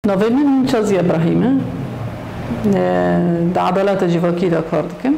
نوی من چازی ابراهیمه در عدالت جواکی دا کار دکم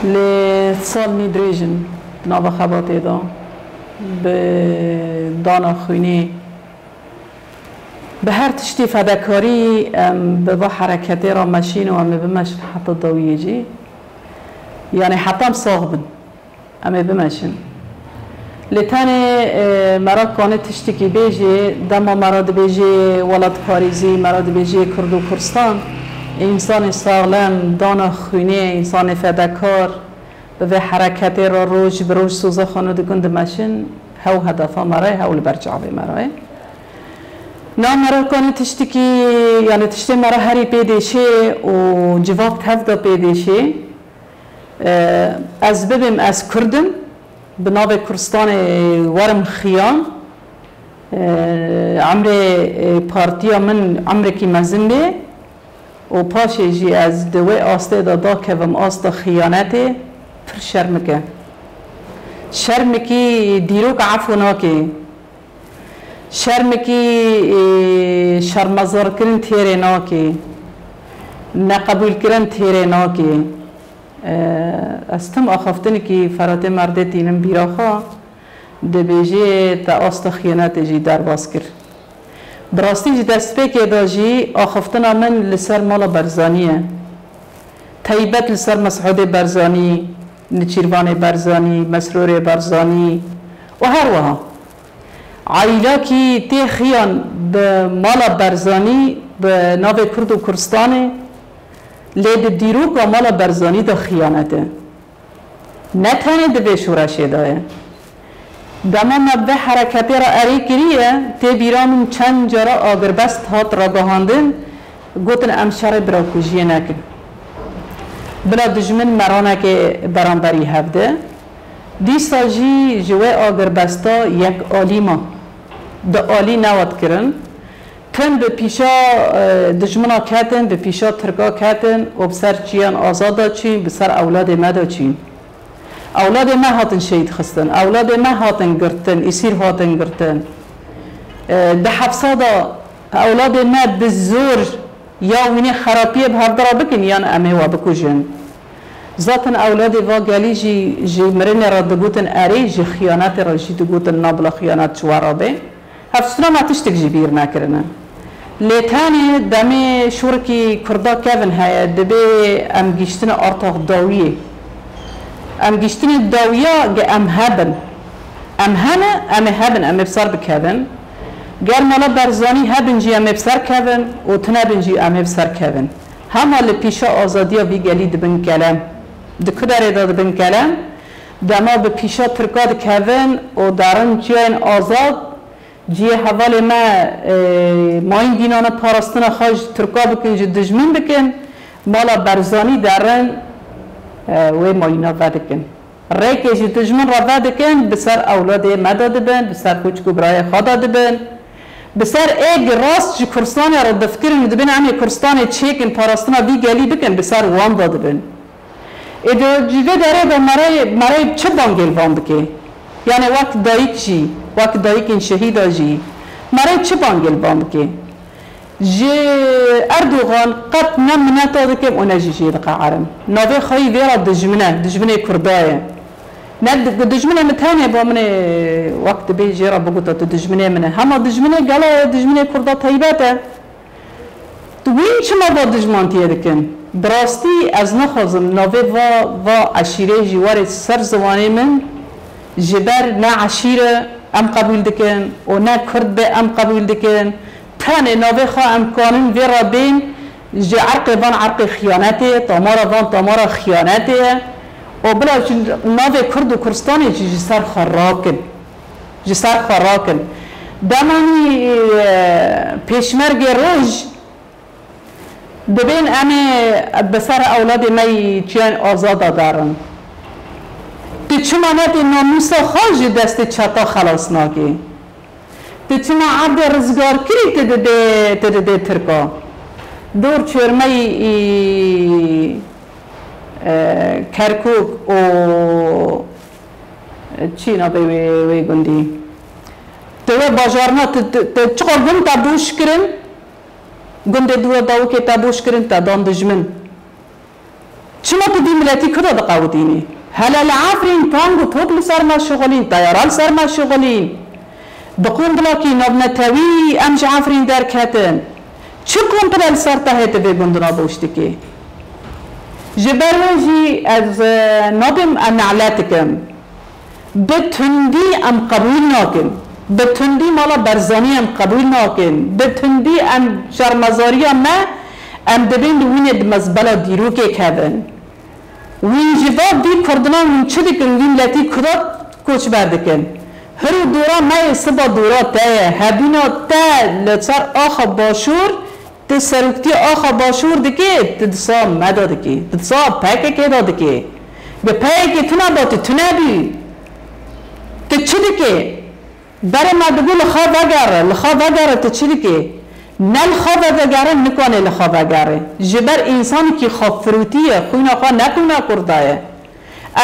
لی سال نیدریجن نو خباتی دا به دانا خوینی به هر تشتی فداکاری به و حرکتی را ماشین و امی بمشن حتی داویه جی یعنی حتی هم صاحبن امی بمشن لتانه مرا کانه تشتی که بیجی دما مراد بیجی ولاد پاریزی مراد بیجی کرد و کردستان انسان سالم دانا خوینه انسان فداکار به حرکتی را روش به روش سوزه خانه دکند ماشین هاو هدفا مرای هاو البرجعبه مرای نام مرا کنه تشتی که یعنی تشتی مرا هری پیدیشه و جواب تفدا پیدیشه از ببیم از کردم به ناو کردستان ورم خیان عمر پارتیا من عمر کی مزن به و پاشه جی از دوی آسته دادا که وم آستا خیانته پر شرمکه شرمکی دیروک عفو ناکی شرمکی شرمزار کرن تیره ناکی نقبول کرن تیره ناکی استم آخفتنی که فرات مرده تینم بیراخا دبیجی تا آست خیانت جی در باز کر براستی جی دست پیک دا جی آخفتنا من لسر مالا برزانیه طیبت لسر مسعود برزانی نچیروان برزانی مسرور برزانی و هر وها عائله کی تی خیان به مالا برزانی به ناو کرد و کردستان لید دیروک و مالا برزانی دا خیانته نه تنه دو شورشه داره دما مبه حرکتی را اری کریه تی بیرامون چند جارا آگربست هات را گهاندن گوتن امشار برا کجیه نکن بلا دجمن مرانه که برانبری هفته دیستا جی جوه آگربستا یک آلیما دا آلی نواد کرن کن به پیشا دجمنا کتن به پیشا ترکا کتن و بسر چیان آزادا چین بسر اولاد مدا چین اولاد ما هاتن شهید خستن اولاد ما هاتن گرتن اسیر هاتن گرتن ده حفصادا اولاد ما بزور یا وینی خرابیه به هفدرا بکن یان امه و بکوشن ذاتن اولاد و گلی جی مرن را دگوتن اری جی خیانت را جی دگوتن نابلا خیانت چوارابه هفستنا ما تشتک جی بیر نکرنه لیتانی دمی شورکی کردا کون های دبی ام گیشتن ارتاق داویه ام گیشتن داویه گه ام هبن ام هنه ام هبن ام بسر بکون گر مالا برزانی هبن جی ام بسر کون و تنبن جی ام بسر کون همه لپیشا آزادی وی گلی دبن کلم دکداره داد بن کلم دما به پیشا ترکاد کون و دارن جین آزاد جی حوال ما این دینان پاراستن خواهش ترکا بکن جی دجمن بکن مالا برزانی دارن و ماینا ودکن ریک جی دجمن را ودکن بسر اولاد مداد بن بسر کوچکو برای خدا بن بسر ایگ راست جی کرستان را دفکرن دبن امی کرستان چیکن پاراستن وی گلی بکن بسر وان داد بن ایدو جیوه داره با مرای چه بانگل وان بکه یعنی وقت دایک جی وقت دایک این شهید جی مرای چه بانگل وان بکه جی اردوغان قط نمنتا دکم اونا جی دقاعرم ناوی خواهی ویرا دجمنه کردایه نه دجمنه متانه با من وقت بی جیرا بگوتا تو دجمنه منه همه دجمنه گلا دجمنه کردا طیبته تو این چما با دجمانتیه دکن براستی از نخوازم ناوی و عشیره جوار سر زوانه من جبر نه عشیره ام قبول دکن و نه کرد به ام قبول دکن تانه ناوی خواه ام کانون وی را بین جه عرق وان عرق خیانته تامارا وان تامارا خیانته و بلا ناوی کرد و کرستانی جه سر خراکن جه سر خراکن دمانی پیشمرگ روش ببین امی بسر اولاد می چیان آزاد دارن دی چما ندی ناموسا خواهی دست چطا خلاص ناگی دی چما عبد رزگار کری تده ترکا دور چرمه کرکوک و چی نابی وی گندی تو بازارنا چقدر گم تبوش کرن گند دو داو که تبوش کرن تا دان دجمن چما تدی ملتی کدا دقاودینی هلا العافرین تانگو توبل سر ما شغلین طیاران سر ما شغلین بقوم بلاکی نبنتوی امش عافرین در کتن چه کنترل سر تهت به گندنا بوشتکی جبروجي از نظم النعلاتكم بتندي ام قبول ناكن بتندي مالا برزاني ام قبول ناكن بتندي ام شرمزاري ما ام دبين وين مزبله ديروكي كابن وين جواب دي كردنا من چدكن وين لاتي كدا كوچ بردكن هر دورا ما سبا دورا تا هبينا تا لصار اخ باشور تسرکتی آخا باشور دکی تدسا مدا دکی تدسا پاکه که دا دکی به پاکه تنا داتی تنا بی تچی دکی برای ما بگو لخوا وگره تچی دکی نه لخوا وگره نکانه لخوا وگره جبر انسانی که خواب فروتیه خوینا خواه نکنه کردایه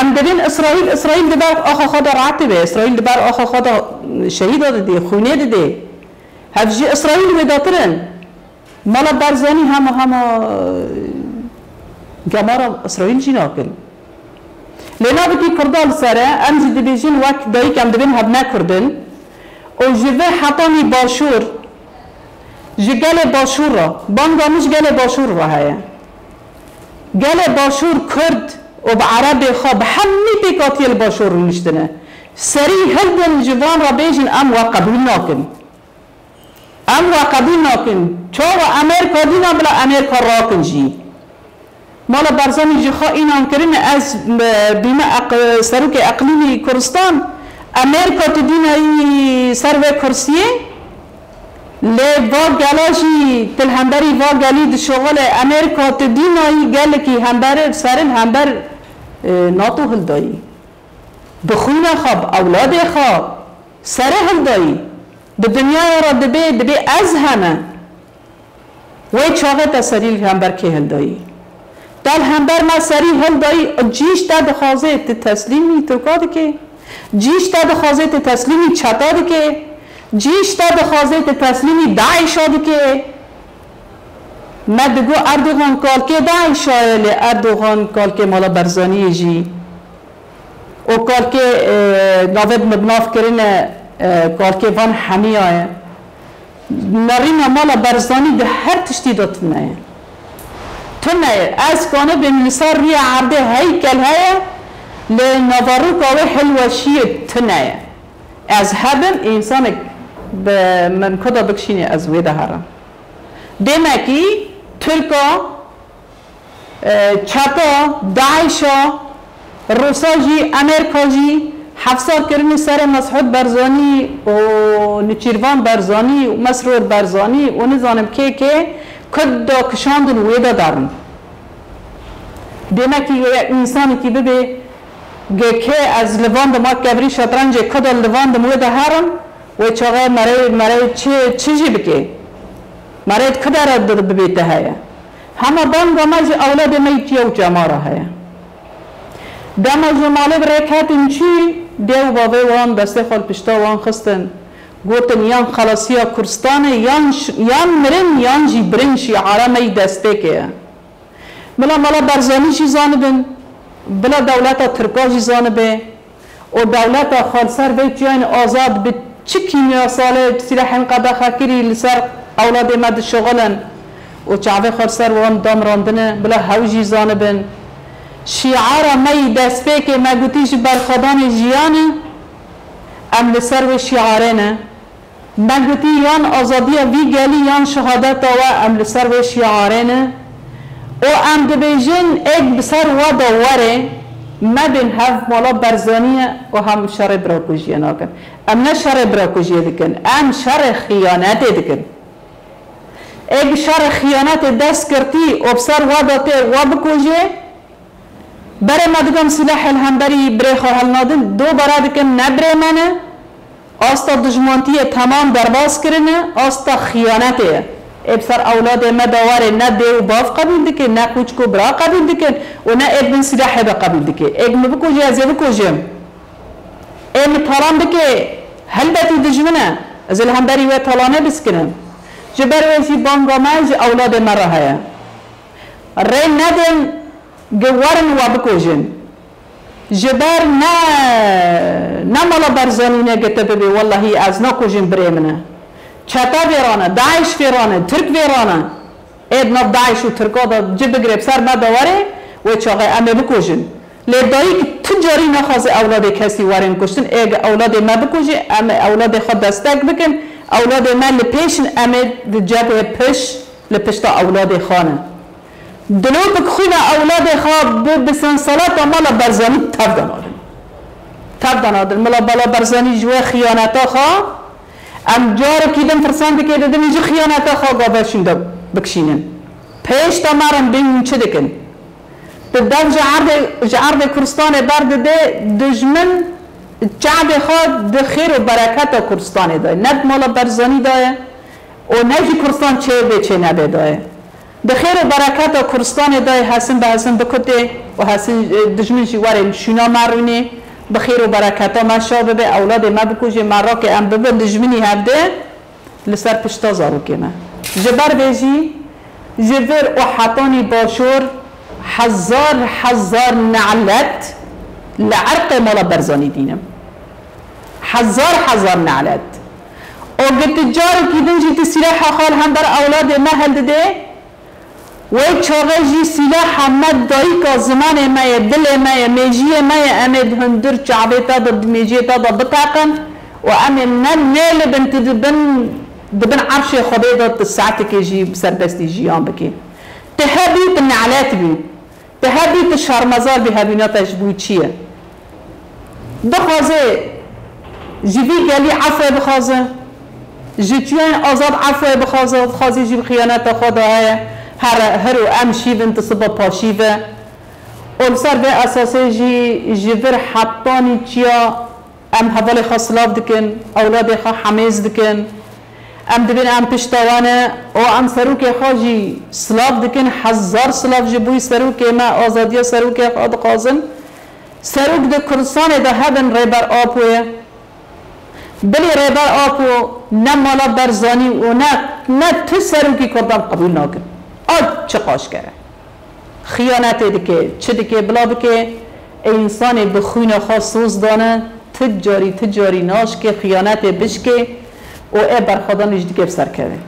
ام دبین اسرائیل دبر آخا خود رعتبه اسرائیل دبر آخا خود شهید داده خونه داده هفجی اسرائیل ویداترن مالا برزانی همه جمارا اسرائیل جی ناکن لینا بکی کردال سره امزی دبیجین وقت دایی که ام دبین هب نکردن و جوه حطامی باشور جگل باشور را بانگامش گل باشور را هیا گل باشور کرد و به عربی خواب همی پیکاتی الباشور رو نشتنه سری هلدن جوان را بیجین ام و قبول ناکن ام و قبول ناکن چو امریکا دینا بلا امریکا راکن جی مالا برزانی جی خواه این کرن از بیمه سروک اقلیمی کردستان امریکا تو دینا سروک کرسیه لی واق گلاجی تل همبری واق گلی دی شغل امریکا تو دینا گل کی همبر سرن همبر ناتو هل دایی بخون خواب اولاد خواب سره هل دایی به دنیا را دبی از همه وی چاقه تا سریل همبر که هل دایی دل همبر ما سریل هل دایی جیش تا دخوازه تسلیمی ترکاده که جیش تا دخوازه تسلیمی چطاده که جیش تا دخوازه تسلیمی داعشاده که ما دگو اردوغان کال که داعشایل اردوغان کال که مالا برزانی جی و کال که ناوید مبناف کرنه کار که وان حمی آیا نرین مالا برزانی ده هر تشتی داد تنه از کانه به نصار ری عرده هیکل هیا لنوارو کاوه حلوشی تنه از هبن انسان من کدا بکشینی از ویده هرم دمکی ترکا چپا داعشا روسا جی امریکا جی حفصار کرنی سر مسعود برزانی و نچیروان برزانی و مسرور برزانی و نزانم که کد کشاندن ویدا دارن دیمه که انسانی که ببه که از لوان دماغ کبری شطرنج کد لوان دم ویدا هرم و چاقه مرای چه جی بکه مرای کد را ببیته هیا همه بانگ مج اولاد میتی و جماره هیا دم جماله برای کتن چی دیو بابه وان دسته خال پشتا وان خستن گوتن یان خلاصیا کردستان یان مرن یان جی برن شعاره می دسته که بلا برزانی چی زانبن بلا دولت ترکا جی زانبه و دولت خالصر وی چیان آزاد به چه کیمیا ساله سلاح انقضا خاکری لسر اولاد مد شغلن و چعوه خالصر وان دام راندنه بلا هوجی زانبن شعار می دسته که مگوتیش برخدان جیانه ام لسر و شعاره نه مگوتی یان آزادی وی گلی یان شهادت و ام لسر و شعاره نه و ام دبیجن ایک بسر و دواره مبین هف مالا برزانیه و هم شر براکوژیه ناکن ام نه شر براکوژیه دکن ام شر خیانت دکن ایک شر خیانت دست کرتی و بسر و داته و بکوژیه برای مدگم سلاح الهمبری بری خواهل نادن دو برای دکن نبره منه آستا دجمانتی تمام درباز کرنه آستا خیانته ابسر اولاد مدواره نه دیو باف قبول دکن نه کوچ کو برا قبول دکن و نه ابن سلاح با قبول دکن اگم بکوجه از بکوجم ام طالان بکه هل بتی دجمنه از الهم بری و طالانه بسکنم جبر ویسی بانگا من جه اولاد مرا هیا ری ندن گوارن و بکوژن جبر نه مالا برزانینه گته ببی والله از نکوژن برمنه چتا ویرانه داعش ویرانه ترک ویرانه اید نف داعش و ترکا دا جب بگرب سر ما دواره و چاقه امه بکوژن لیدایی که تجاری نخواست اولاد کسی وارن کشتن اگه اولاد ما بکوژه امه اولاد خود دستک بکن اولاد ما لپیشن امه جبه لپش تا اولاد خانه دلو بکخوی اولاد خواب بسن صلات و مالا برزانی تب دانادن مالا بالا برزانی جوه خیانتا خواه ام جارو کیدن فرسان بکه دادم اینجا خیانتا خواه گابرشون دا بکشینن پیش تا مارن بین چه دکن بدم جعرد کرستان برد ده دجمن جعب خواه ده خیر و برکت کرستان دای ند مالا برزانی دای و نجی کرستان چه به چه نبه دای ده خیر و برکت کرستان دای حسن به حسن بکده و حسن دجمن جواره شونا مرونه بخیر و برکت ما شابه به اولاد ما بکوجه مرا که ام ببن دجمنی هفته لسر پشتا زارو که ما جبر بیجی جبر و حطانی باشور هزار نعلت لعرق مالا برزانی دینم هزار نعلت و قد تجارو که دنجی تسیلاح خال هم در اولاد ما هل ده و چاقه جی سلاح مد دایی که زمان مایه دل مایه میجیه مایه امید هندر چعبه تا دا میجیه تا دا بتاقن و امید نیل بنت دبن عرش خوبه دا ساعت که جی سربستی جیان بکی تهبیت نعلات بی تهبیت شرمزار بی هبیناتش بوی چیه بخوازه جیوی گلی عفو بخوازه جیتیان آزاد عفو بخوازه خوازه جیب خیانت خدا هایه هر و ام شیون تصبح پاشیوه اول سر به اساسه جیور حطانی چیا ام حوالی خواه سلاف دکن اولاد خواه حمیز دکن ام دبین ام پشتوانه و ام سروک خواه جی سلاف دکن هزار سلاف جبوی سروک ما آزادی سروک خواه دقازن سروک ده کرسان ده هبن ریبر آپوه بلی ریبر آپو نه مالا برزانی و نه تو سروکی کردن قبول نکن چه قاش کرده خیانت دکه چه دکه بلا بکه انسان بخوین خاص سوز دانه تجاری ناش که خیانت بشکه و ای برخدا نجدی که بسر کرده